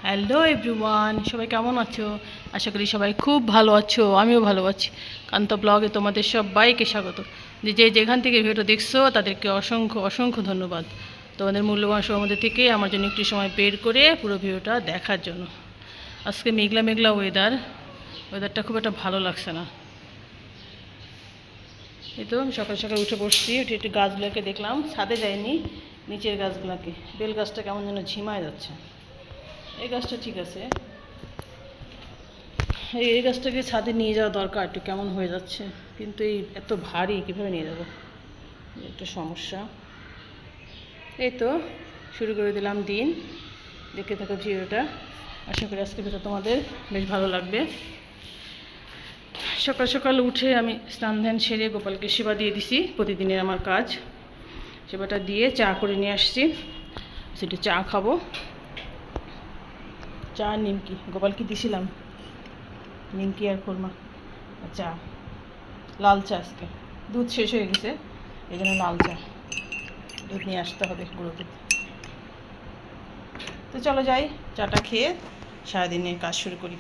Hello everyone, সবাই কেমন আছো? আশা করি সবাই খুব ভালো আছো, আমিও ভালো আছি। কান্ত ব্লগে তোমাদের সবাইকে স্বাগত। যে যেখান থেকে ভিডিওটা দেখছো তাদেরকে অসংখ্য অসংখ্য ধন্যবাদ। তোমাদের মূল্যবান সময় মধ্যে থেকে আমার জন্য একটু সময় বের করে পুরো ভিডিওটা দেখার জন্য। আজকে মেঘলা মেঘলা ওয়েদারটা খুব একটা ভালো লাগছে না। এই তো আমি সকাল সকাল উঠে বসছি, উঠে একটু গাছগুলোকে দেখলাম, ছাদে যাইনি, নিচের গাছগুলোকে। বেল গাছটা কেমন যেন ঝিমায় যাচ্ছে। এই গাছটা ঠিক আছে, এই গাছটাকে ছাদে নিয়ে যাওয়া দরকার, একটু কেমন হয়ে যাচ্ছে, কিন্তু এই এত ভারী কীভাবে নিয়ে যাবো, একটা সমস্যা। এই তো শুরু করে দিলাম দিন, দেখতে থাকো ভিডিওটা। আশা করি আজকে ভিডিও তোমাদের বেশ ভালো লাগবে। সকাল সকাল উঠে আমি স্নান ধ্যান সেরে গোপালকে সেবা দিয়ে দিছি, প্রতিদিনের আমার কাজ। সেবাটা দিয়ে চা করে নিয়ে আসছি, সেটা চা খাবো। চা নিমকি গোপালকে দিছিলাম, নিমকি আর খুরমা, চা, লাল চা। আজকে দুধ শেষ হয়ে গেছে, এই জন্য লাল চা, দুধ নিয়ে আসতে হবে, গুঁড়ো দুধ। তো চলো যাই, চাটা খেয়ে সারাদিনের কাজ শুরু করি।